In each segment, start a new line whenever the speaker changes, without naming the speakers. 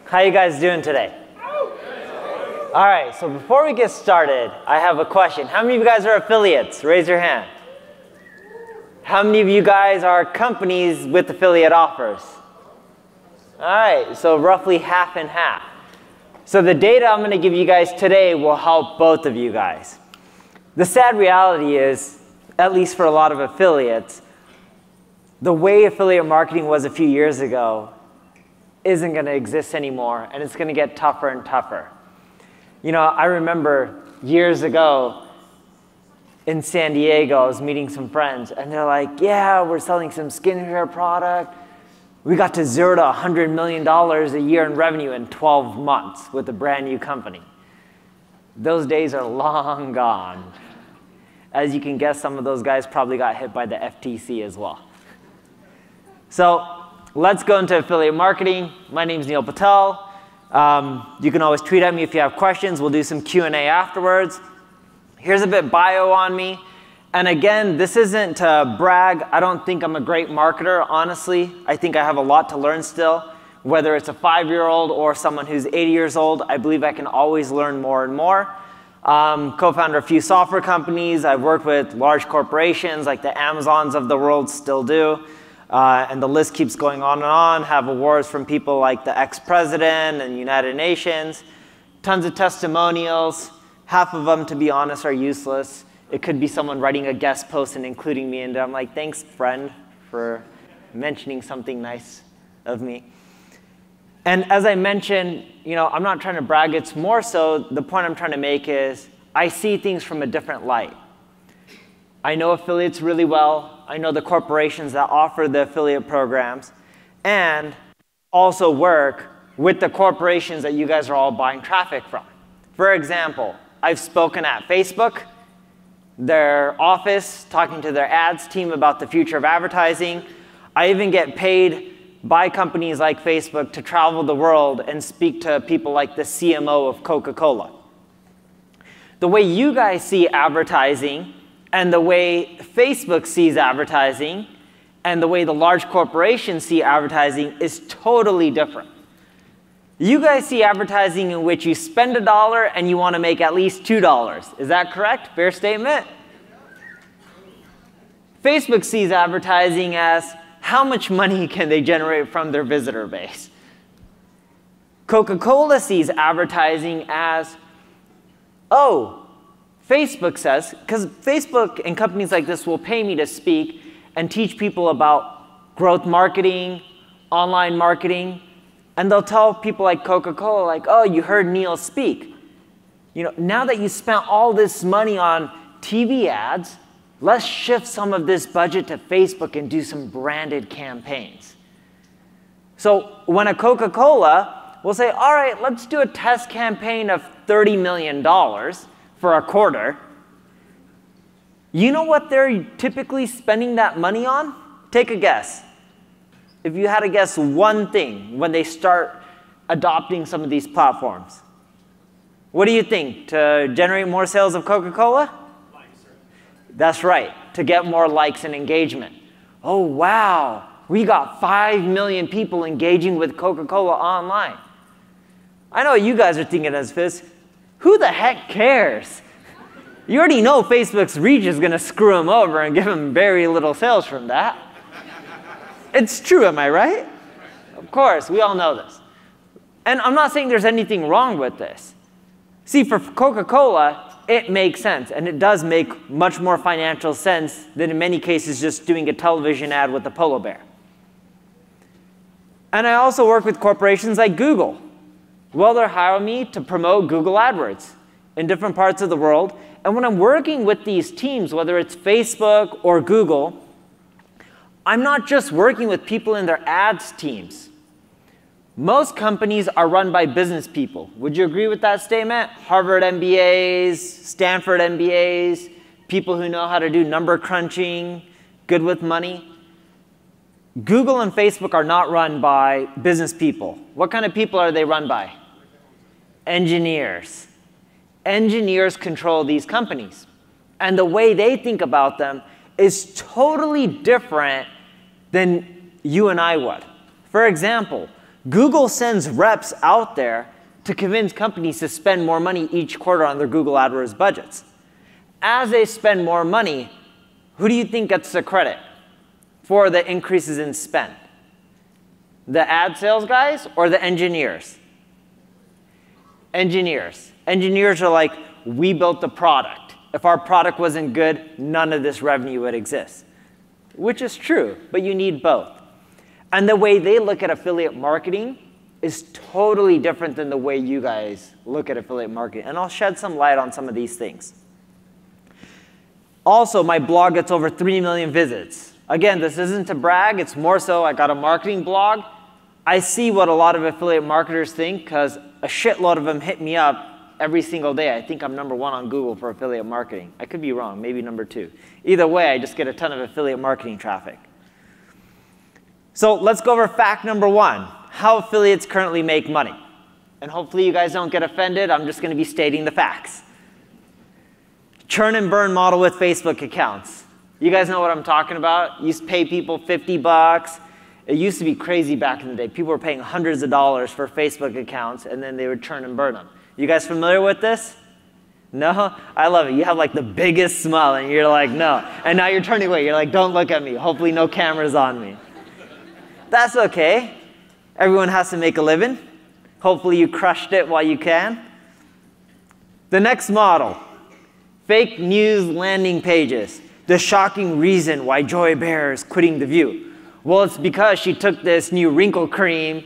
How you guys doing today? All right, so before we get started, I have a question. How many of you guys are affiliates? Raise your hand. How many of you guys are companies with affiliate offers? All right, so roughly half and half. So the data I'm going to give you guys today will help both of you guys. The sad reality is, at least for a lot of affiliates, the way affiliate marketing was a few years ago isn't going to exist anymore, and it's going to get tougher and tougher. You know, I remember years ago in San Diego, I was meeting some friends, and they're like, yeah, we're selling some skincare product. We got to $0 to $100 million a year in revenue in 12 months with a brand new company. Those days are long gone. As you can guess, some of those guys probably got hit by the FTC as well. So let's go into affiliate marketing. My name is Neil Patel. You can always tweet at me if you have questions. We'll do some Q&A afterwards. Here's a bit bio on me. And again, this isn't to brag. I don't think I'm a great marketer, honestly. I think I have a lot to learn still. Whether it's a 5-year-old or someone who's 80 years old, I believe I can always learn more and more. Co-founder a few software companies. I've worked with large corporations like the Amazons of the world, still do. And the list keeps going on and on. Have awards from people like the ex-president and United Nations. Tons of testimonials. Half of them, to be honest, are useless. It could be someone writing a guest post and including me, and I'm like, thanks, friend, for mentioning something nice of me. And as I mentioned, you know, I'm not trying to brag. It's more so the point I'm trying to make is I see things from a different light. I know affiliates really well. I know the corporations that offer the affiliate programs, and also work with the corporations that you guys are all buying traffic from. For example, I've spoken at Facebook, their office, talking to their ads team about the future of advertising. I even get paid by companies like Facebook to travel the world and speak to people like the CMO of Coca-Cola. The way you guys see advertising and the way Facebook sees advertising and the way the large corporations see advertising is totally different. You guys see advertising in which you spend $1 and you want to make at least $2. Is that correct? Fair statement? Facebook sees advertising as how much money can they generate from their visitor base. Coca-Cola sees advertising as, oh, Facebook says, because Facebook and companies like this will pay me to speak and teach people about growth marketing, online marketing, and they'll tell people like Coca-Cola, like, oh, you heard Neil speak. You know, now that you spent all this money on TV ads, let's shift some of this budget to Facebook and do some branded campaigns. So when a Coca-Cola will say, all right, let's do a test campaign of $30 million for a quarter, you know what they're typically spending that money on? Take a guess. If you had to guess one thing when they start adopting some of these platforms. What do you think? To generate more sales of Coca-Cola? Likes. That's right, to get more likes and engagement. Oh, wow, we got 5 million people engaging with Coca-Cola online. I know what you guys are thinking as this. Who the heck cares? You already know Facebook's reach is going to screw them over and give them very little sales from that. It's true, am I right? Of course, we all know this. And I'm not saying there's anything wrong with this. See, for Coca-Cola, it makes sense, and it does make much more financial sense than in many cases just doing a television ad with a polar bear. And I also work with corporations like Google. Well, they're hiring me to promote Google AdWords in different parts of the world. And when I'm working with these teams, whether it's Facebook or Google, I'm not just working with people in their ads teams. Most companies are run by business people. Would you agree with that statement? Harvard MBAs, Stanford MBAs, people who know how to do number crunching, good with money. Google and Facebook are not run by business people. What kind of people are they run by? Engineers. Engineers control these companies. And the way they think about them is totally different than you and I would. For example, Google sends reps out there to convince companies to spend more money each quarter on their Google AdWords budgets. As they spend more money, who do you think gets the credit for the increases in spend? The ad sales guys or the engineers? Engineers. Engineers are like, we built the product. If our product wasn't good, none of this revenue would exist. Which is true, but you need both. And the way they look at affiliate marketing is totally different than the way you guys look at affiliate marketing. And I'll shed some light on some of these things. Also, my blog gets over 3 million visits. Again, this isn't to brag. It's more so I got a marketing blog. I see what a lot of affiliate marketers think because a shitload of them hit me up every single day. I think I'm #1 on Google for affiliate marketing. I could be wrong, maybe #2. Either way, I just get a ton of affiliate marketing traffic. So let's go over fact #1, how affiliates currently make money. And hopefully you guys don't get offended. I'm just going to be stating the facts. Churn and burn model with Facebook accounts. You guys know what I'm talking about? You used to pay people $50. It used to be crazy back in the day. People were paying hundreds of dollars for Facebook accounts, and then they would churn and burn them. You guys familiar with this? No? I love it. You have like the biggest smile, and you're like, no. And now you're turning away. You're like, don't look at me. Hopefully no cameras on me. That's okay. Everyone has to make a living. Hopefully you crushed it while you can. The next model, fake news landing pages. The shocking reason why Joy Bear is quitting The View. Well, it's because she took this new wrinkle cream.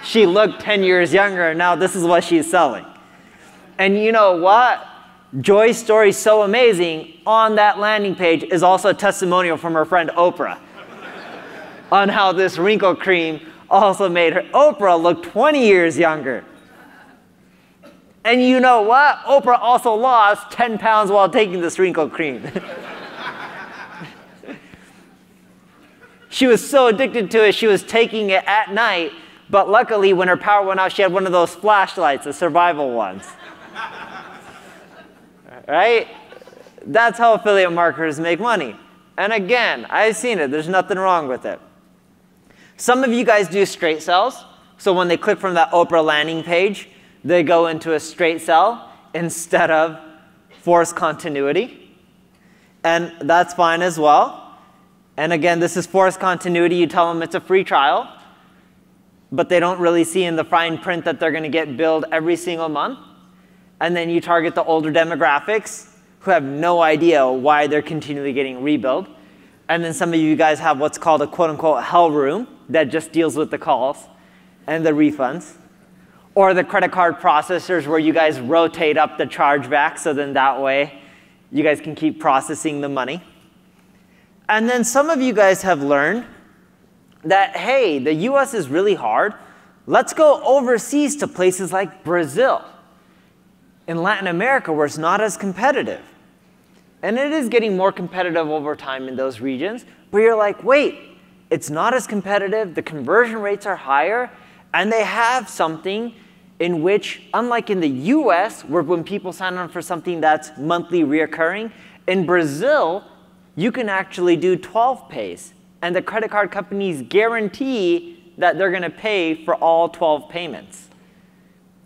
She looked 10 years younger, and now this is what she's selling. And you know what? Joy's story is so amazing. On that landing page is also a testimonial from her friend Oprah on how this wrinkle cream also made her Oprah look 20 years younger. And you know what? Oprah also lost 10 pounds while taking this wrinkle cream. She was so addicted to it, she was taking it at night, but luckily when her power went out, she had one of those flashlights, the survival ones. Right? That's how affiliate marketers make money. And again, I've seen it. There's nothing wrong with it. Some of you guys do straight sells. So when they click from that Oprah landing page, they go into a straight sell instead of forced continuity. And that's fine as well. And again, this is forced continuity. You tell them it's a free trial, but they don't really see in the fine print that they're going to get billed every single month. And then you target the older demographics who have no idea why they're continually getting rebilled. And then some of you guys have what's called a quote-unquote hell room that just deals with the calls and the refunds. Or the credit card processors where you guys rotate up the chargeback so then that way you guys can keep processing the money. And then some of you guys have learned that, hey, the US is really hard. Let's go overseas to places like Brazil, in Latin America, where it's not as competitive. And it is getting more competitive over time in those regions, but you're like, wait, it's not as competitive, the conversion rates are higher, and they have something in which, unlike in the US, where when people sign on for something that's monthly reoccurring, in Brazil, you can actually do 12 pays. And the credit card companies guarantee that they're going to pay for all 12 payments.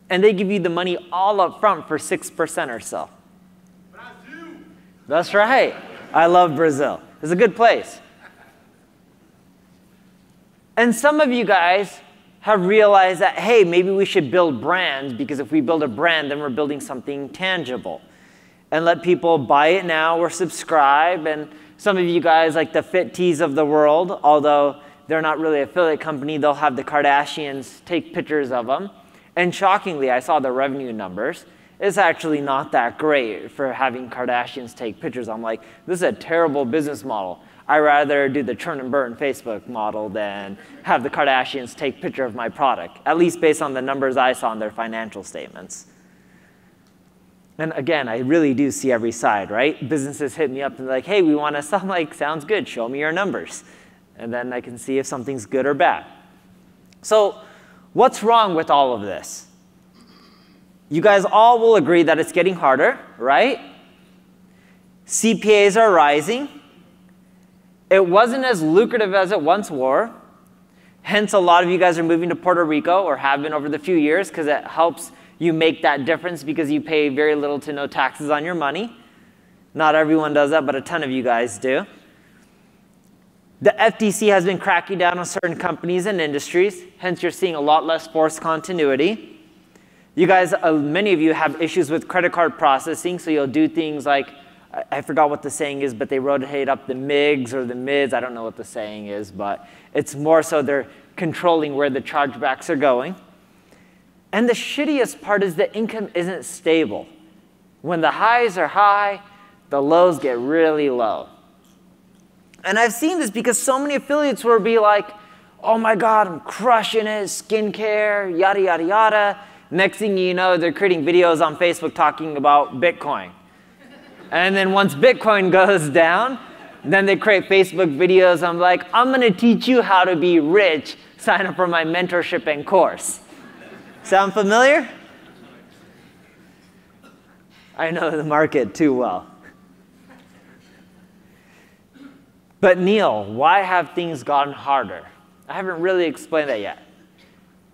And they give you the money all up front for 6% or so. Brazil. That's right. I love Brazil. It's a good place. And some of you guys have realized that, hey, maybe we should build brands, because if we build a brand, then we're building something tangible. And let people buy it now or subscribe. And some of you guys, like the Fit Tees of the world, although they're not really an affiliate company, they'll have the Kardashians take pictures of them. And shockingly, I saw the revenue numbers. It's actually not that great for having Kardashians take pictures. I'm like, this is a terrible business model. I'd rather do the churn and burn Facebook model than have the Kardashians take picture of my product, at least based on the numbers I saw in their financial statements. And again, I really do see every side, right? Businesses hit me up and they're like, hey, we want to sell. I'm like, sounds good. Show me your numbers. And then I can see if something's good or bad. So what's wrong with all of this? You guys all will agree that it's getting harder, right? CPAs are rising. It wasn't as lucrative as it once were. Hence, a lot of you guys are moving to Puerto Rico or have been over the few years because it helps you make that difference because you pay very little to no taxes on your money. Not everyone does that, but a ton of you guys do. The FTC has been cracking down on certain companies and industries. Hence, you're seeing a lot less forced continuity. You guys, many of you have issues with credit card processing, so you'll do things like, I forgot what the saying is, but they rotate up the MIGs or the MIDs. I don't know what the saying is, but it's more so they're controlling where the chargebacks are going. And the shittiest part is the income isn't stable. When the highs are high, the lows get really low. And I've seen this because so many affiliates will be like, oh my God, I'm crushing it, skincare, yada, yada, yada. Next thing you know, they're creating videos on Facebook talking about Bitcoin. And then once Bitcoin goes down, then they create Facebook videos. I'm like, I'm going to teach you how to be rich. Sign up for my mentorship and course. Sound familiar? I know the market too well. But Neil, why have things gotten harder? I haven't really explained that yet.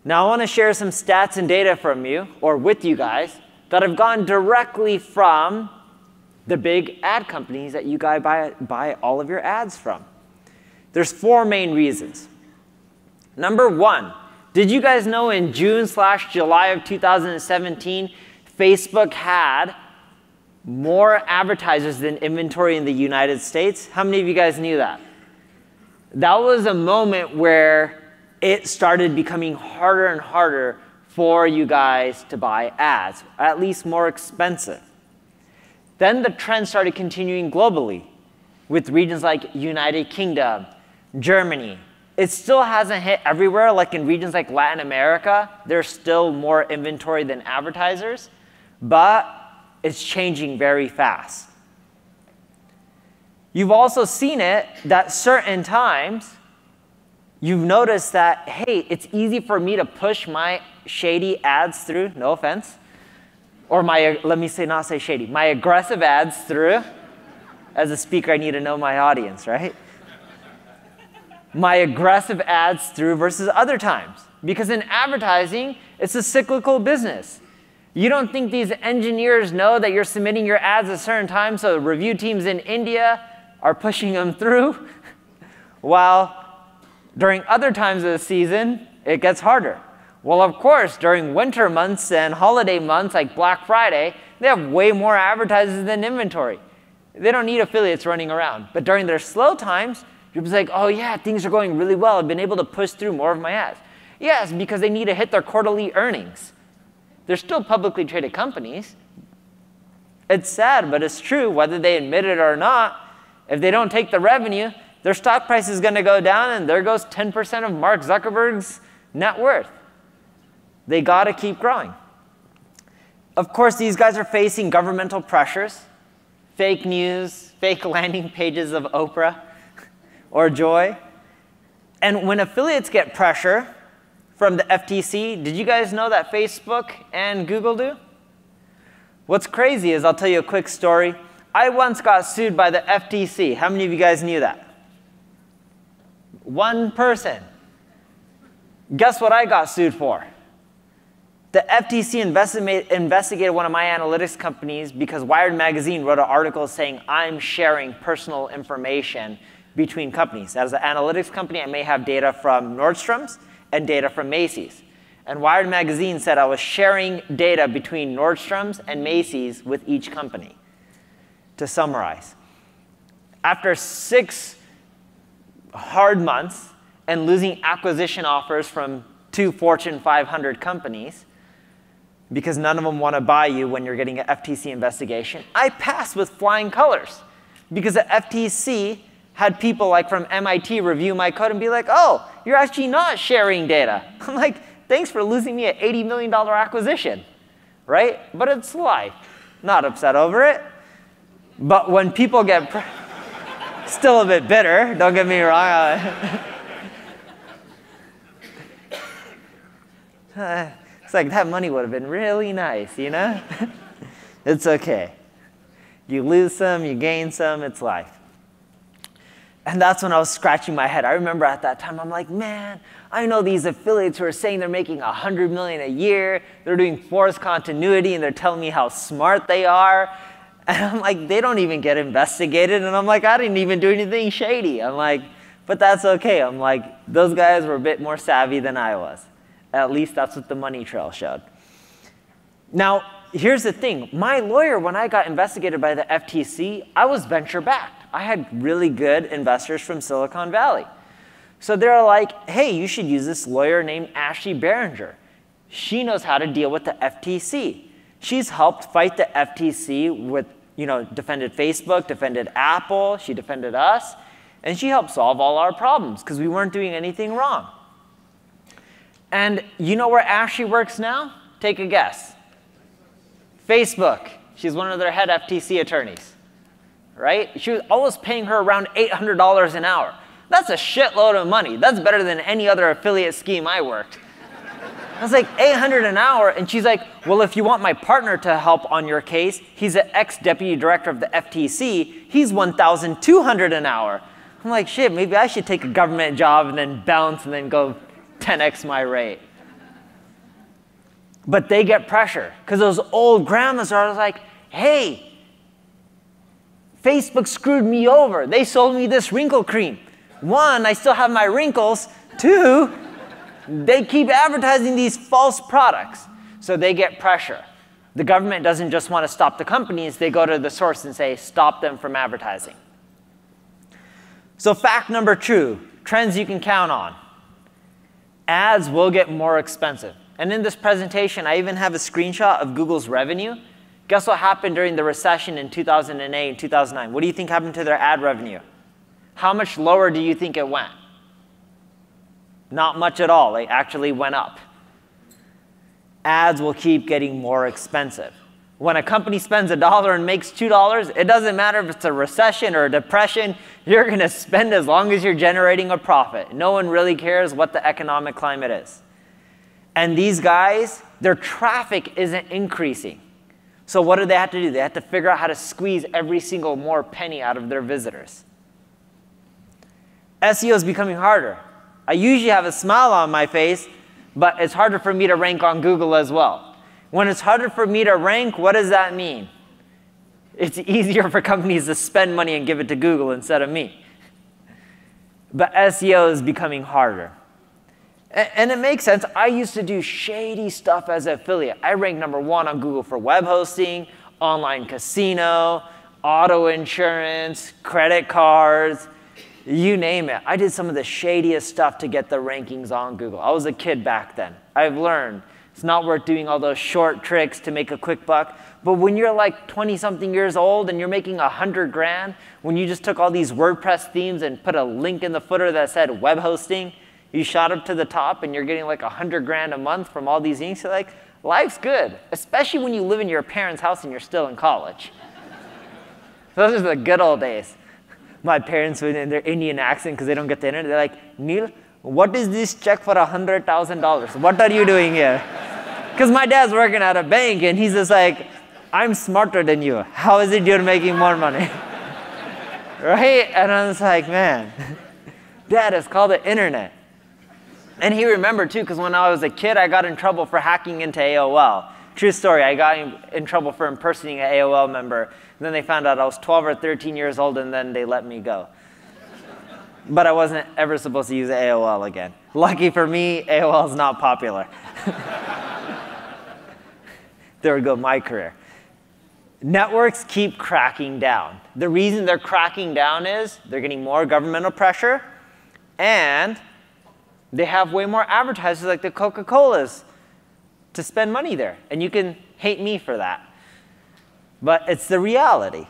Now I want to share some stats and data from you, or with you guys, that have gone directly from the big ad companies that you guys buy all of your ads from. There's 4 main reasons. Number 1, did you guys know in June/July of 2017, Facebook had more advertisers than inventory in the United States? How many of you guys knew that? That was a moment where it started becoming harder and harder for you guys to buy ads, or at least more expensive. Then the trend started continuing globally with regions like United Kingdom, Germany. It still hasn't hit everywhere, like in regions like Latin America. There's still more inventory than advertisers, but it's changing very fast. You've also seen it that certain times, you've noticed that, hey, it's easy for me to push my shady ads through, no offense, or my, let me say, not say shady, my aggressive ads through. As a speaker, I need to know my audience, right? My aggressive ads through versus other times. Because in advertising, it's a cyclical business. You don't think these engineers know that you're submitting your ads at a certain time, so the review teams in India are pushing them through? While during other times of the season, it gets harder. Well, of course, during winter months and holiday months like Black Friday, they have way more advertisers than inventory. They don't need affiliates running around. But during their slow times, people say, oh yeah, things are going really well. I've been able to push through more of my ads. Yes, because they need to hit their quarterly earnings. They're still publicly traded companies. It's sad, but it's true, whether they admit it or not. If they don't take the revenue, their stock price is going to go down, and there goes 10% of Mark Zuckerberg's net worth. They got to keep growing. Of course, these guys are facing governmental pressures, fake news, fake landing pages of Oprah or Joy. And when affiliates get pressure from the FTC, did you guys know that Facebook and Google do? What's crazy is, I'll tell you a quick story. I once got sued by the FTC. How many of you guys knew that? One person. Guess what I got sued for? The FTC investigated one of my analytics companies because Wired Magazine wrote an article saying I'm sharing personal information between companies. As an analytics company, I may have data from Nordstrom's and data from Macy's. And Wired Magazine said I was sharing data between Nordstrom's and Macy's with each company. To summarize, after 6 hard months and losing acquisition offers from 2 Fortune 500 companies, because none of them want to buy you when you're getting an FTC investigation, I passed with flying colors. Because the FTC had people like from MIT review my code and be like, oh, you're actually not sharing data. I'm like, thanks for losing me an $80 million acquisition, right? But it's life. Not upset over it. But when people get, still a bit bitter, don't get me wrong. It's like that money would have been really nice, you know? It's okay. You lose some, you gain some, it's life. And that's when I was scratching my head. I remember at that time, I'm like, man, I know these affiliates who are saying they're making $100 million a year. They're doing forced continuity, and they're telling me how smart they are. And I'm like, they don't even get investigated. And I'm like, I didn't even do anything shady. I'm like, but that's okay. I'm like, those guys were a bit more savvy than I was. At least that's what the money trail showed. Now, here's the thing. My lawyer, when I got investigated by the FTC, I was venture-backed. I had really good investors from Silicon Valley. So they're like, hey, you should use this lawyer named Ashley Behringer. She knows how to deal with the FTC. She's helped fight the FTC with, defended Facebook, defended Apple, she defended us, and she helped solve all our problems because we weren't doing anything wrong. And you know where Ashley works now? Take a guess. Facebook. She's one of their head FTC attorneys, right? I was paying her around $800 an hour. That's a shitload of money. That's better than any other affiliate scheme I worked. I was like, $800 an hour, and she's like, well, if you want my partner to help on your case, he's an ex-deputy director of the FTC. He's $1,200 an hour. I'm like, shit, maybe I should take a government job and then bounce and then go 10x my rate. But they get pressure because those old grandmas are like, hey, Facebook screwed me over. They sold me this wrinkle cream. One, I still have my wrinkles. Two, they keep advertising these false products. So they get pressure. The government doesn't just want to stop the companies. They go to the source and say, stop them from advertising. So fact number 2, trends you can count on. Ads will get more expensive. And in this presentation, I even have a screenshot of Google's revenue. Guess what happened during the recession in 2008 and 2009? What do you think happened to their ad revenue? How much lower do you think it went? Not much at all. It actually went up. Ads will keep getting more expensive. When a company spends $1 and makes $2, it doesn't matter if it's a recession or a depression, you're going to spend as long as you're generating a profit. No one really cares what the economic climate is. And these guys, their traffic isn't increasing. So what do they have to do? They have to figure out how to squeeze every single more penny out of their visitors. SEO is becoming harder. I usually have a smile on my face, but it's harder for me to rank on Google as well. When it's harder for me to rank, what does that mean? It's easier for companies to spend money and give it to Google instead of me. But SEO is becoming harder. And it makes sense. I used to do shady stuff as an affiliate. I ranked #1 on Google for web hosting, online casino, auto insurance, credit cards, you name it. I did some of the shadiest stuff to get the rankings on Google. I was a kid back then. I've learned it's not worth doing all those short tricks to make a quick buck. But when you're like 20-something years old and you're making $100 grand, when you just took all these WordPress themes and put a link in the footer that said web hosting, you shot up to the top and you're getting like $100 grand a month from all these things. You're like, life's good, especially when you live in your parents' house and you're still in college. Those are the good old days. My parents were in their Indian accent because they don't get the internet. They're like, Neil, what is this check for $100,000? What are you doing here? Because my dad's working at a bank and he's just like, I'm smarter than you. How is it you're making more money? Right? And I was like, man, Dad, it's called the internet. And he remembered too, because when I was a kid, I got in trouble for hacking into AOL. True story, I got in trouble for impersonating an AOL member. And then they found out I was 12 or 13 years old, and then they let me go. But I wasn't ever supposed to use AOL again. Lucky for me, AOL is not popular. There would go my career. Networks keep cracking down. The reason they're cracking down is they're getting more governmental pressure, and they have way more advertisers like the Coca-Colas to spend money there. And you can hate me for that. But it's the reality.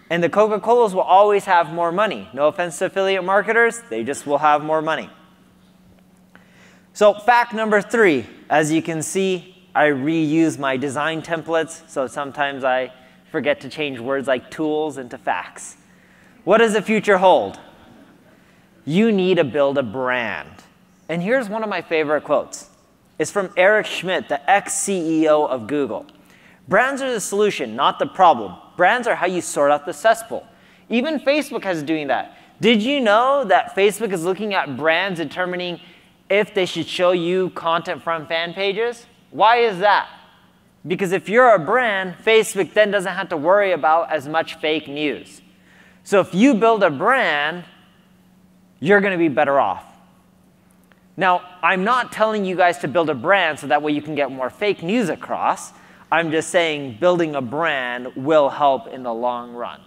And the Coca-Colas will always have more money. No offense to affiliate marketers, they just will have more money. So fact number 3, as you can see, I reuse my design templates, so sometimes I forget to change words like tools into facts. What does the future hold? You need to build a brand. And here's one of my favorite quotes. It's from Eric Schmidt, the ex-CEO of Google. Brands are the solution, not the problem. Brands are how you sort out the cesspool. Even Facebook is doing that. Did you know that Facebook is looking at brands determining if they should show you content from fan pages? Why is that? Because if you're a brand, Facebook then doesn't have to worry about as much fake news. So if you build a brand, you're going to be better off. Now, I'm not telling you guys to build a brand so that way you can get more fake news across. I'm just saying building a brand will help in the long run.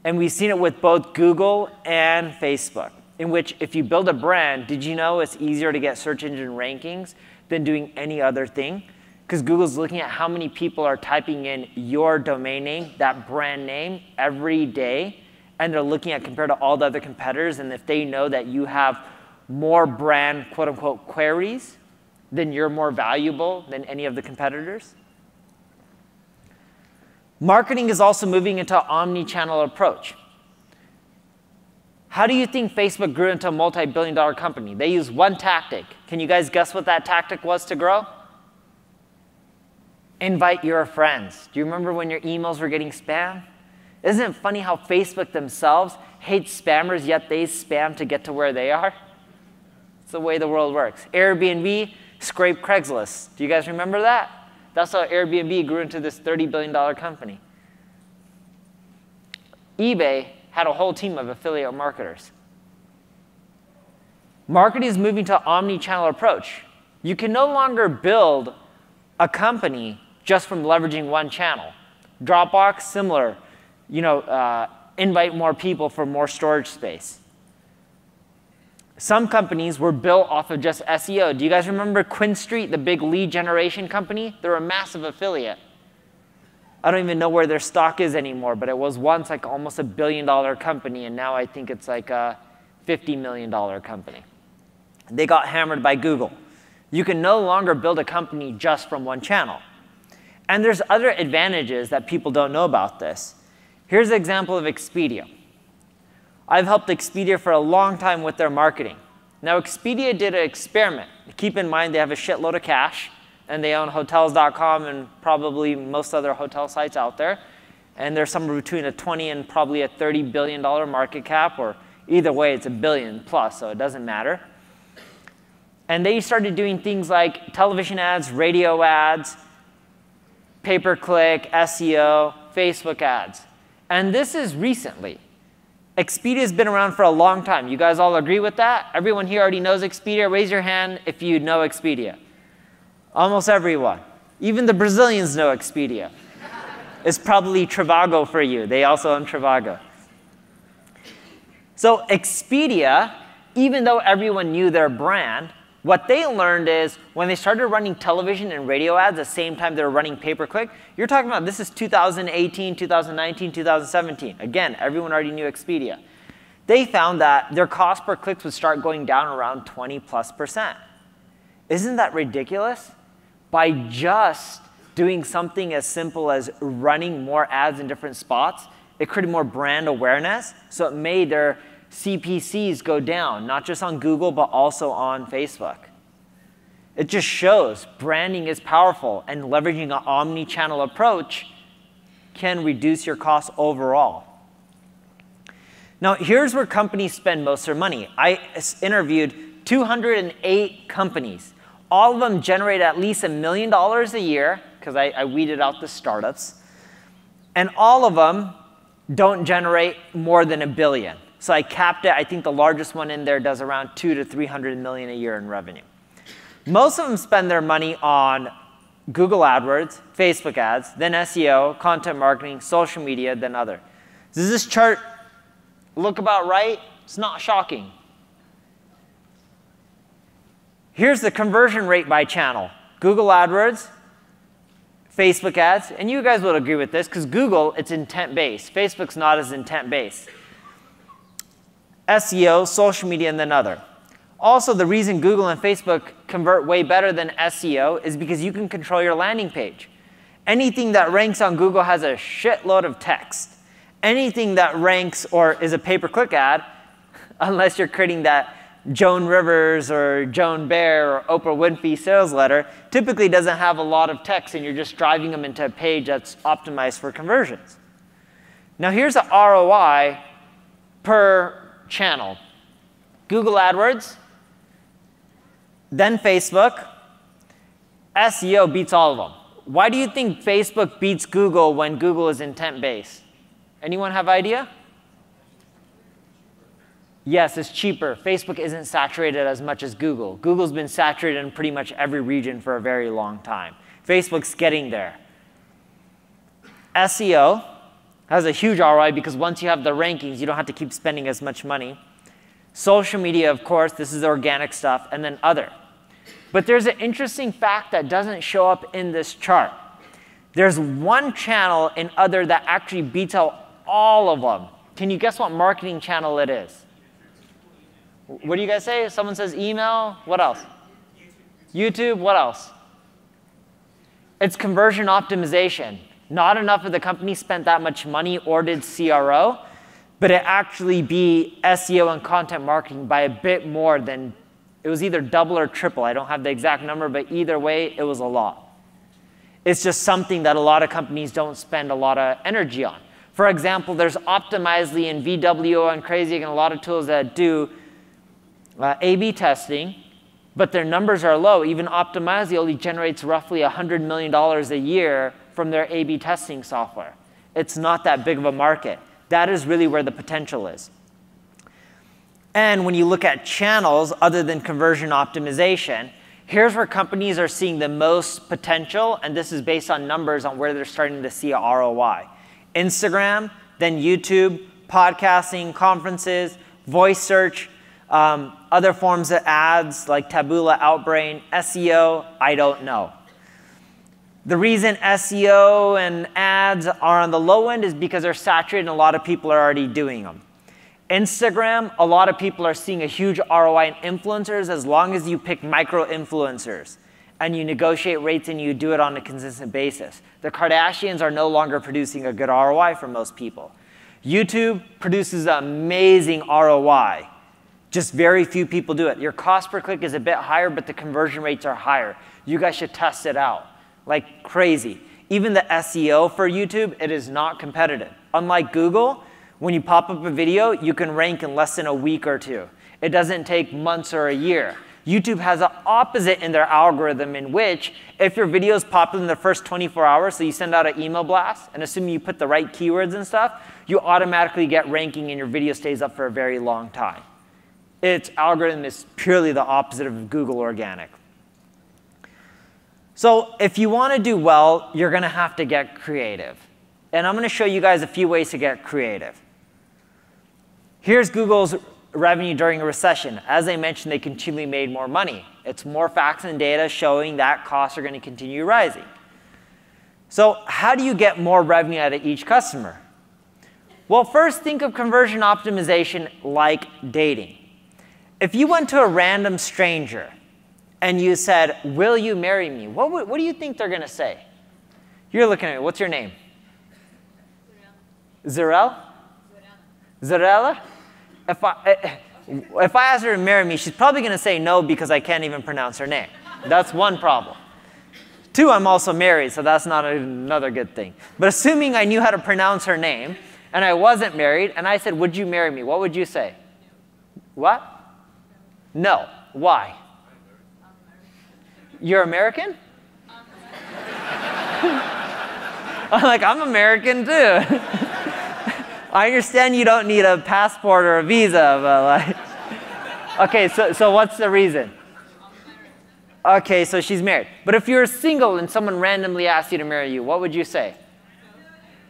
And we've seen it with both Google and Facebook, in which if you build a brand, did you know it's easier to get search engine rankings than doing any other thing? Because Google's looking at how many people are typing in your domain name, that brand name, every day. And they're looking at compared to all the other competitors. And if they know that you have more brand, quote unquote, queries, then you're more valuable than any of the competitors. Marketing is also moving into an omni-channel approach. How do you think Facebook grew into a multi-billion-dollar company? They used one tactic. Can you guys guess what that tactic was to grow? Invite your friends. Do you remember when your emails were getting spam? Isn't it funny how Facebook themselves hates spammers, yet they spam to get to where they are? It's the way the world works. Airbnb scraped Craigslist. Do you guys remember that? That's how Airbnb grew into this $30 billion company. eBay had a whole team of affiliate marketers. Marketing is moving to an omni-channel approach. You can no longer build a company just from leveraging one channel. Dropbox, similar. Invite more people for more storage space. Some companies were built off of just SEO. Do you guys remember Quinn Street, the big lead generation company? They're a massive affiliate. I don't even know where their stock is anymore, but it was once like almost $1 billion company, and now I think it's like a $50 million company. They got hammered by Google. You can no longer build a company just from one channel. And there's other advantages that people don't know about this. Here's an example of Expedia. I've helped Expedia for a long time with their marketing. Now, Expedia did an experiment. Keep in mind they have a shitload of cash, and they own Hotels.com and probably most other hotel sites out there. And they're somewhere between a 20 and probably a $30 billion market cap, or either way, it's $1 billion plus, so it doesn't matter. And they started doing things like television ads, radio ads, pay-per-click, SEO, Facebook ads. And this is recently. Expedia has been around for a long time. You guys all agree with that? Everyone here already knows Expedia. Raise your hand if you know Expedia. Almost everyone. Even the Brazilians know Expedia. It's probably Trivago for you. They also own Trivago. So Expedia, even though everyone knew their brand, what they learned is when they started running television and radio ads at the same time they were running pay-per-click, you're talking about this is 2018, 2019, 2017. Again, everyone already knew Expedia. They found that their cost per click would start going down around 20+%. Isn't that ridiculous? By just doing something as simple as running more ads in different spots, it created more brand awareness, so it made their CPCs go down, not just on Google, but also on Facebook. It just shows branding is powerful, and leveraging an omni-channel approach can reduce your costs overall. Now, here's where companies spend most of their money. I interviewed 208 companies. All of them generate at least $1 million a year, because I weeded out the startups. And all of them don't generate more than $1 billion. So I capped it. I think the largest one in there does around $200 to $300 million a year in revenue. Most of them spend their money on Google AdWords, Facebook ads, then SEO, content marketing, social media, then other. Does this chart look about right? It's not shocking. Here's the conversion rate by channel. Google AdWords, Facebook ads, and you guys will agree with this because Google, it's intent-based. Facebook's not as intent-based. SEO, social media, and then other. Also, the reason Google and Facebook convert way better than SEO is because you can control your landing page. Anything that ranks on Google has a shitload of text. Anything that ranks or is a pay-per-click ad, unless you're creating that Joan Rivers or Joan Bear or Oprah Winfrey sales letter, typically doesn't have a lot of text, and you're just driving them into a page that's optimized for conversions. Now, here's an ROI per channel. Google AdWords, then Facebook. SEO beats all of them. Why do you think Facebook beats Google when Google is intent-based? Anyone have idea? Yes, it's cheaper. Facebook isn't saturated as much as Google. Google's been saturated in pretty much every region for a very long time. Facebook's getting there. SEO has a huge ROI because once you have the rankings, you don't have to keep spending as much money. Social media, of course, this is organic stuff, and then other. But there's an interesting fact that doesn't show up in this chart. There's one channel in other that actually beats out all of them. Can you guess what marketing channel it is? What do you guys say? Someone says email. What else? YouTube. What else? It's conversion optimization. Not enough of the company spent that much money or did CRO, but it actually beat SEO and content marketing by a bit more than, it was either double or triple. I don't have the exact number, but either way, it was a lot. It's just something that a lot of companies don't spend a lot of energy on. For example, there's Optimizely and VWO and Crazy and a lot of tools that do A/B testing, but their numbers are low. Even Optimizely only generates roughly $100 million a year from their A/B testing software. It's not that big of a market. That is really where the potential is. And when you look at channels other than conversion optimization, here's where companies are seeing the most potential, and this is based on numbers on where they're starting to see a ROI. Instagram, then YouTube, podcasting, conferences, voice search, other forms of ads like Taboola, Outbrain, SEO, I don't know. The reason SEO and ads are on the low end is because they're saturated and a lot of people are already doing them. Instagram, a lot of people are seeing a huge ROI in influencers as long as you pick micro-influencers and you negotiate rates and you do it on a consistent basis. The Kardashians are no longer producing a good ROI for most people. YouTube produces amazing ROI. Just very few people do it. Your cost per click is a bit higher, but the conversion rates are higher. You guys should test it out like crazy. Even the SEO for YouTube, it is not competitive. Unlike Google, when you pop up a video, you can rank in less than a week or two. It doesn't take months or a year. YouTube has the opposite in their algorithm in which if your video is popular in the first 24 hours, so you send out an email blast, and assuming you put the right keywords and stuff, you automatically get ranking and your video stays up for a very long time. Its algorithm is purely the opposite of Google organic. So if you want to do well, you're going to have to get creative. And I'm going to show you guys a few ways to get creative. Here's Google's revenue during a recession. As I mentioned, they continually made more money. It's more facts and data showing that costs are going to continue rising. So how do you get more revenue out of each customer? Well, first think of conversion optimization like dating. If you went to a random stranger and you said, "Will you marry me?" What do you think they're going to say? You're looking at me. What's your name? Zarel? Zarella? If I ask her to marry me, she's probably going to say no because I can't even pronounce her name. That's one problem. Two, I'm also married, so that's not another good thing. But assuming I knew how to pronounce her name and I wasn't married and I said, "Would you marry me?" What would you say? What? No. Why? You're American? I'm like, I'm American too. I understand you don't need a passport or a visa, but like, okay, so what's the reason? Okay, so she's married. But if you're single and someone randomly asked you to marry you, what would you say?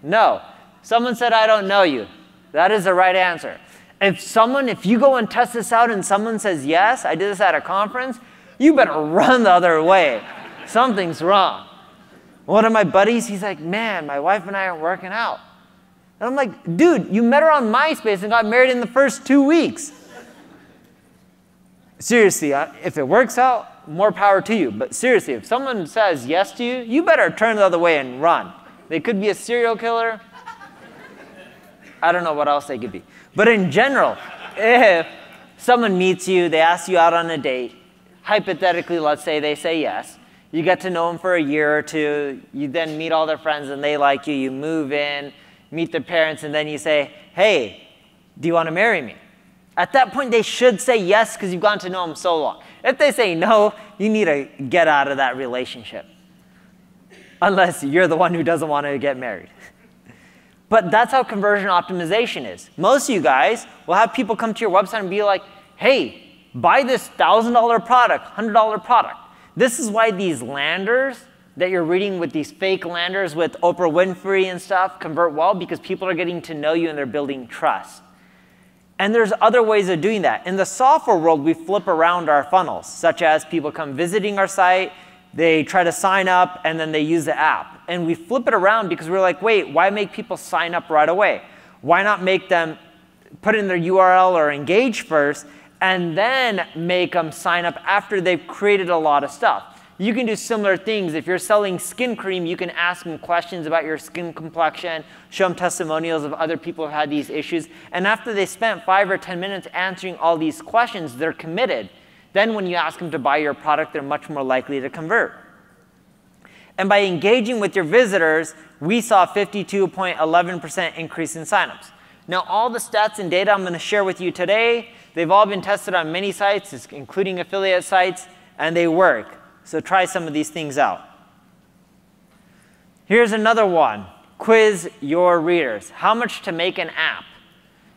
No. Someone said, "I don't know you." That is the right answer. If you go and test this out and someone says yes, I did this at a conference, you better run the other way. Something's wrong. One of my buddies, he's like, "Man, my wife and I aren't working out." And I'm like, "Dude, you met her on MySpace and got married in the first 2 weeks." Seriously, if it works out, more power to you. But seriously, if someone says yes to you, you better turn the other way and run. They could be a serial killer. I don't know what else they could be. But in general, if someone meets you, they ask you out on a date, hypothetically, let's say they say yes. You get to know them for a year or two. You then meet all their friends and they like you. You move in, meet their parents, and then you say, "Hey, do you want to marry me?" At that point, they should say yes because you've gotten to know them so long. If they say no, you need to get out of that relationship. Unless you're the one who doesn't want to get married. But that's how conversion optimization is. Most of you guys will have people come to your website and be like, hey, buy this $1,000 product, $100 product. This is why these landers that you're reading with these fake landers with Oprah Winfrey and stuff convert well, because people are getting to know you and they're building trust. And there's other ways of doing that. In the software world, we flip around our funnels, such as people come visiting our site, they try to sign up, and then they use the app. And we flip it around because we're like, wait, why make people sign up right away? Why not make them put in their URL or engage first, and then make them sign up after they've created a lot of stuff? You can do similar things. If you're selling skin cream, you can ask them questions about your skin complexion, show them testimonials of other people who had these issues. And after they spent 5 or 10 minutes answering all these questions, they're committed. Then when you ask them to buy your product, they're much more likely to convert. And by engaging with your visitors, we saw 52.11% increase in signups. Now, all the stats and data I'm going to share with you today, they've all been tested on many sites, including affiliate sites, and they work. So try some of these things out. Here's another one. Quiz your readers. How much to make an app?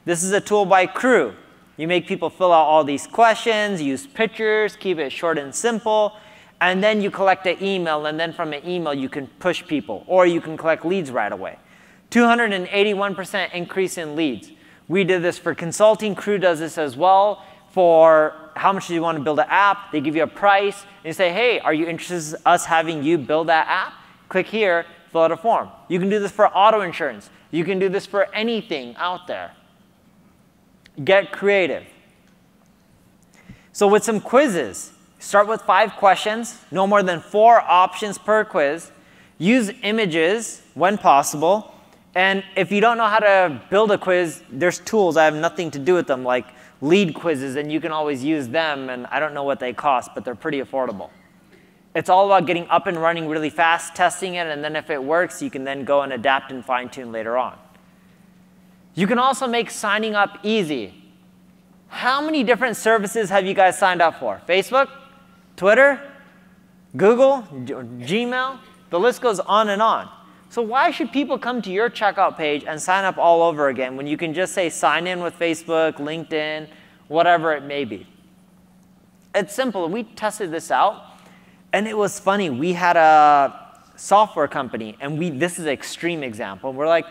This is a tool by Crew. You make people fill out all these questions, use pictures, keep it short and simple, and then you collect an email, and then from an email you can push people, or you can collect leads right away. 281% increase in leads. We did this for consulting. Crew does this as well. For how much do you want to build an app? They give you a price, and you say, hey, are you interested in us having you build that app? Click here, fill out a form. You can do this for auto insurance. You can do this for anything out there. Get creative. So with some quizzes, start with 5 questions, no more than 4 options per quiz. Use images when possible. And if you don't know how to build a quiz, there's tools that have nothing to do with them, like lead quizzes, and you can always use them. And I don't know what they cost, but they're pretty affordable. It's all about getting up and running really fast, testing it, and then if it works, you can then go and adapt and fine-tune later on. You can also make signing up easy. How many different services have you guys signed up for? Facebook, Twitter, Google, Gmail? The list goes on and on. So why should people come to your checkout page and sign up all over again when you can just say sign in with Facebook, LinkedIn, whatever it may be? It's simple. We tested this out, and it was funny. We had a software company, and this is an extreme example. We're like,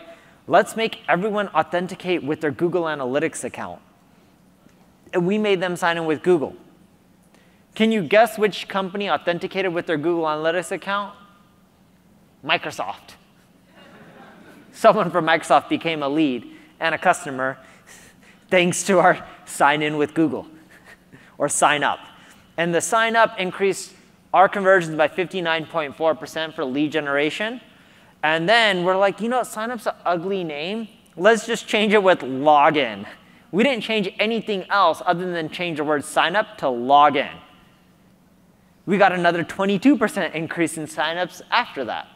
let's make everyone authenticate with their Google Analytics account. And we made them sign in with Google. Can you guess which company authenticated with their Google Analytics account? Microsoft. Someone from Microsoft became a lead and a customer thanks to our sign in with Google or sign up. And the sign up increased our conversions by 59.4% for lead generation. And then we're like, you know, sign up's an ugly name. Let's just change it with login. We didn't change anything else other than change the word sign up to login. We got another 22% increase in signups after that.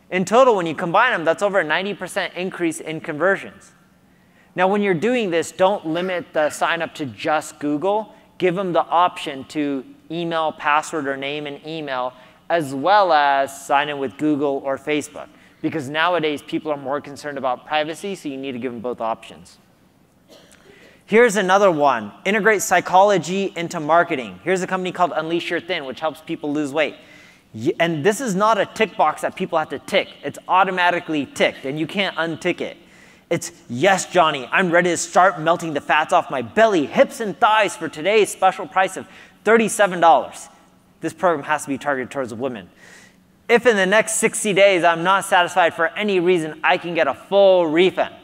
In total, when you combine them, that's over a 90% increase in conversions. Now, when you're doing this, don't limit the sign up to just Google. Give them the option to email, password, or name and email, as well as sign in with Google or Facebook. Because nowadays, people are more concerned about privacy, so you need to give them both options. Here's another one. Integrate psychology into marketing. Here's a company called Unleash Your Thin, which helps people lose weight. And this is not a tick box that people have to tick. It's automatically ticked, and you can't untick it. It's, yes, Johnny, I'm ready to start melting the fats off my belly, hips, and thighs for today's special price of $37. This program has to be targeted towards women. If in the next 60 days I'm not satisfied for any reason, I can get a full refund.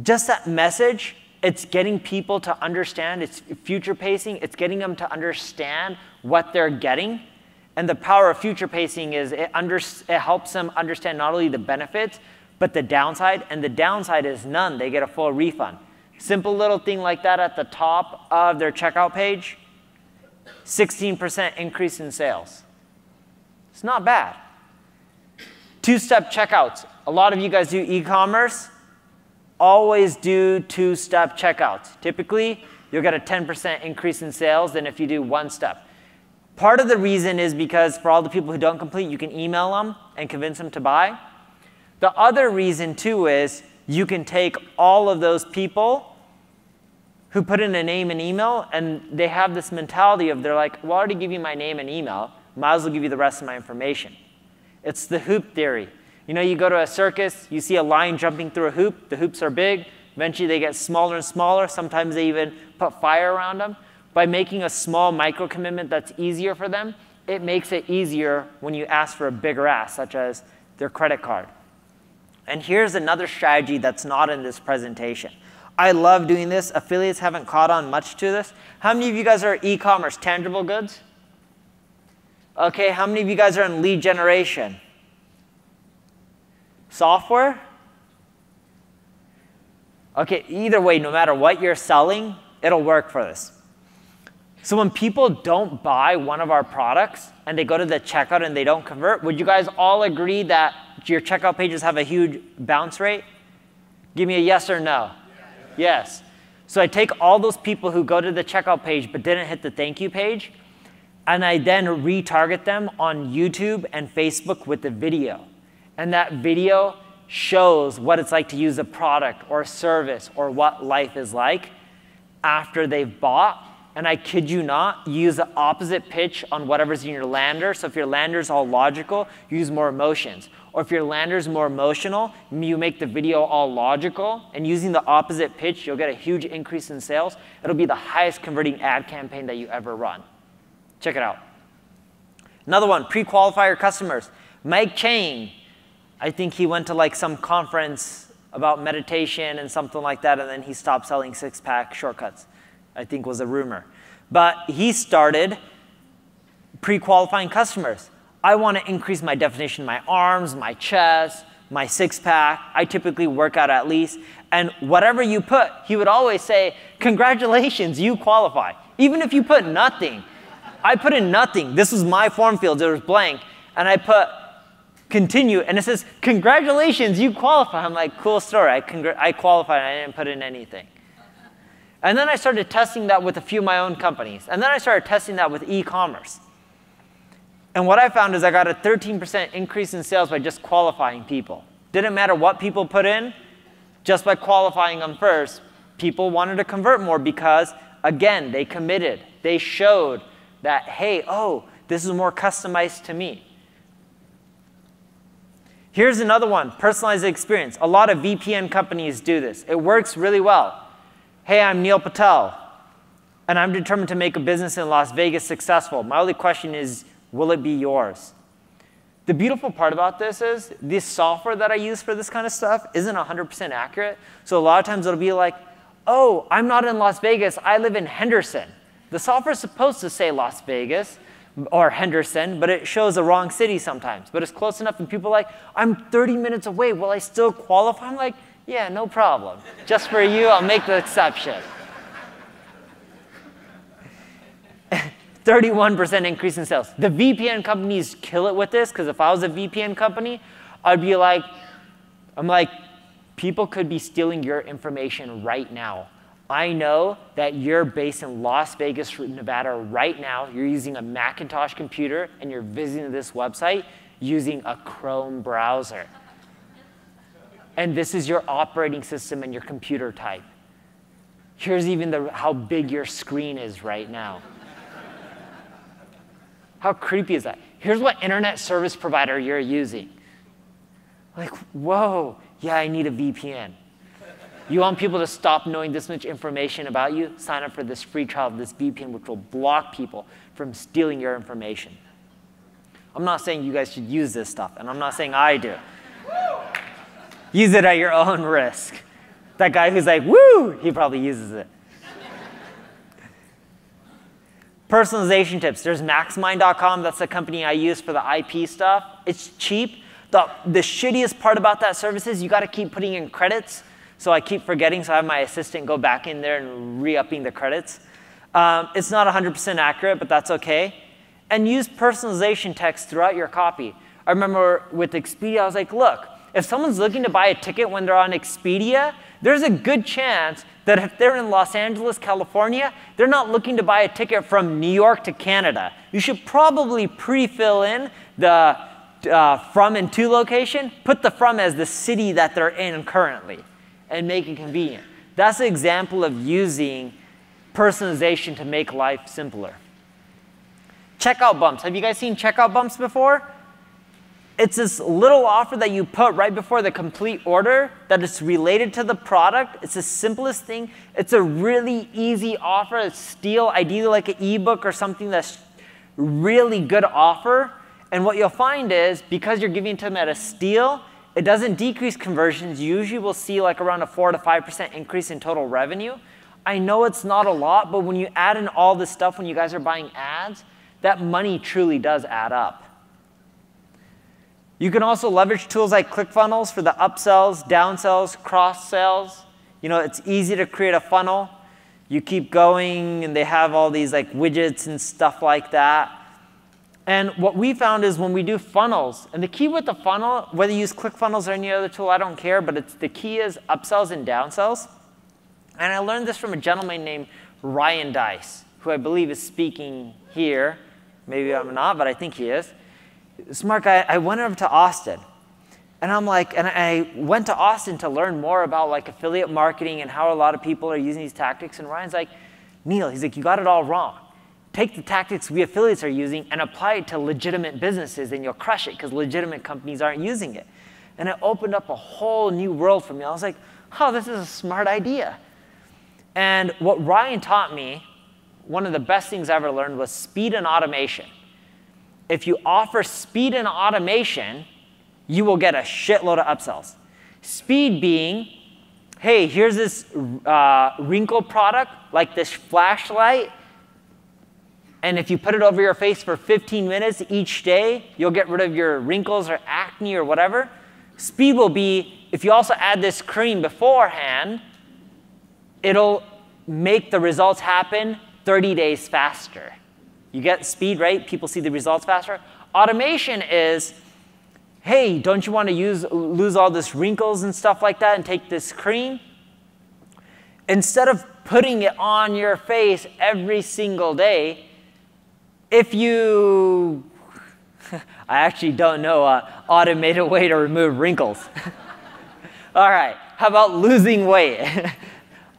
Just that message, it's getting people to understand. It's future pacing. It's getting them to understand what they're getting. And the power of future pacing is it helps them understand not only the benefits, but the downside. And the downside is none. They get a full refund. Simple little thing like that at the top of their checkout page, 16% increase in sales. It's not bad. 2-step checkouts. A lot of you guys do e-commerce. always do two-step checkouts. Typically, you'll get a 10% increase in sales than if you do one step. Part of the reason is because for all the people who don't complete, you can email them and convince them to buy. The other reason, too, is you can take all of those people who put in a name and email, and they have this mentality of they're like, well, I already give you my name and email. Might as well give you the rest of my information. It's the hoop theory. You know, you go to a circus, you see a lion jumping through a hoop. The hoops are big. Eventually, they get smaller and smaller. Sometimes they even put fire around them. By making a small micro commitment that's easier for them, it makes it easier when you ask for a bigger ask, such as their credit card. And here's another strategy that's not in this presentation. I love doing this. Affiliates haven't caught on much to this. How many of you guys are e-commerce, tangible goods? OK, how many of you guys are in lead generation? Software? OK, either way, no matter what you're selling, it'll work for this. So when people don't buy one of our products and they go to the checkout and they don't convert, would you guys all agree that your checkout pages have a huge bounce rate? Give me a yes or no. Yes. So I take all those people who go to the checkout page but didn't hit the thank you page, and I then retarget them on YouTube and Facebook with the video. And that video shows what it's like to use a product or a service or what life is like after they've bought. And I kid you not, you use the opposite pitch on whatever's in your lander. So if your lander's all logical, you use more emotions. Or if your lander's more emotional, you make the video all logical. And using the opposite pitch, you'll get a huge increase in sales. It'll be the highest converting ad campaign that you ever run. Check it out. Another one, pre-qualify your customers. Mike Chang, I think he went to like some conference about meditation and something like that, and then he stopped selling six-pack shortcuts, I think was a rumor. But he started pre-qualifying customers. I want to increase my definition, my arms, my chest, my six-pack. I typically work out at least. And whatever you put, he would always say, congratulations, you qualify. Even if you put nothing. I put in nothing. This was my form field. It was blank. And I put continue. And it says, congratulations, you qualify. I'm like, cool story. I qualified. I didn't put in anything. And then I started testing that with a few of my own companies. And then I started testing that with e-commerce. And what I found is I got a 13% increase in sales by just qualifying people. Didn't matter what people put in, just by qualifying them first, people wanted to convert more because, again, they committed. They showed that, hey, oh, this is more customized to me. Here's another one, personalized experience. A lot of VPN companies do this. It works really well. Hey, I'm Neil Patel, and I'm determined to make a business in Las Vegas successful. My only question is, will it be yours? The beautiful part about this is this software that I use for this kind of stuff isn't 100% accurate. So a lot of times it'll be like, oh, I'm not in Las Vegas. I live in Henderson. The software is supposed to say Las Vegas or Henderson, but it shows the wrong city sometimes. But it's close enough, and people are like, I'm 30 minutes away. Will I still qualify? I'm like, yeah, no problem. Just for you, I'll make the exception. 31% increase in sales. The VPN companies kill it with this, because if I was a VPN company, I'd be like, people could be stealing your information right now. I know that you're based in Las Vegas, Nevada right now. You're using a Macintosh computer, and you're visiting this website using a Chrome browser. And this is your operating system and your computer type. Here's even how big your screen is right now. How creepy is that? Here's what internet service provider you're using. Like, whoa, yeah, I need a VPN. You want people to stop knowing this much information about you? Sign up for this free trial of this VPN, which will block people from stealing your information. I'm not saying you guys should use this stuff, and I'm not saying I do. Use it at your own risk. That guy who's like, woo, he probably uses it. Personalization tips. There's maxmind.com. That's the company I use for the IP stuff. It's cheap. The shittiest part about that service is you got to keep putting in credits. So I keep forgetting, so I have my assistant go back in there and re-upping the credits. It's not 100% accurate, but that's OK. And use personalization text throughout your copy. I remember with Expedia, I was like, look, if someone's looking to buy a ticket when they're on Expedia, there's a good chance that if they're in Los Angeles, California, they're not looking to buy a ticket from New York to Canada. You should probably pre-fill in the from and to location, put the from as the city that they're in currently, and make it convenient. That's an example of using personalization to make life simpler. Checkout bumps. Have you guys seen checkout bumps before? It's this little offer that you put right before the complete order that is related to the product. It's the simplest thing. It's a really easy offer to steal, ideally like an ebook or something that's really good offer. And what you'll find is, because you're giving it to them at a steal, it doesn't decrease conversions. You usually will see like around a 4 to 5% increase in total revenue. I know it's not a lot, but when you add in all this stuff when you guys are buying ads, that money truly does add up. You can also leverage tools like ClickFunnels for the upsells, downsells, cross-sells. You know, it's easy to create a funnel. You keep going, and they have all these like widgets and stuff like that. And what we found is when we do funnels, and the key with the funnel, whether you use ClickFunnels or any other tool, I don't care, but the key is upsells and downsells. And I learned this from a gentleman named Ryan Dice, who I believe is speaking here. Maybe I'm not, but I think he is. Smart guy. I went over to Austin, and I went to Austin to learn more about like affiliate marketing and how a lot of people are using these tactics. And Ryan's like, Neil, he's like, you got it all wrong. Take the tactics we affiliates are using and apply it to legitimate businesses, and you'll crush it because legitimate companies aren't using it. And it opened up a whole new world for me. I was like, oh, this is a smart idea. And what Ryan taught me, one of the best things I ever learned, was speed and automation. If you offer speed and automation, you will get a shitload of upsells. Speed being, hey, here's this wrinkle product, like this flashlight, and if you put it over your face for 15 minutes each day, you'll get rid of your wrinkles or acne or whatever. Speed will be, if you also add this cream beforehand, it'll make the results happen 30 days faster. You get speed, right? People see the results faster. Automation is, hey, don't you want to lose all this wrinkles and stuff like that and take this cream? Instead of putting it on your face every single day, if you, I actually don't know an automated way to remove wrinkles. All right, how about losing weight?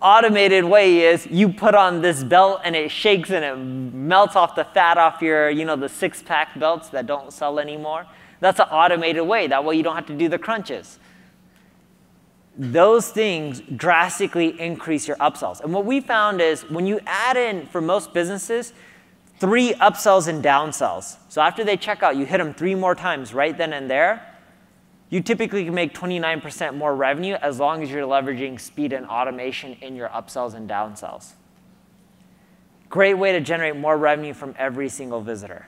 Automated way is you put on this belt and it shakes and it melts off the fat off your, you know, the six-pack belts that don't sell anymore. That's an automated way. That way you don't have to do the crunches. Those things drastically increase your upsells. And what we found is when you add in, for most businesses, 3 upsells and downsells. So after they check out, you hit them 3 more times right then and there. You typically can make 29% more revenue as long as you're leveraging speed and automation in your upsells and downsells. Great way to generate more revenue from every single visitor.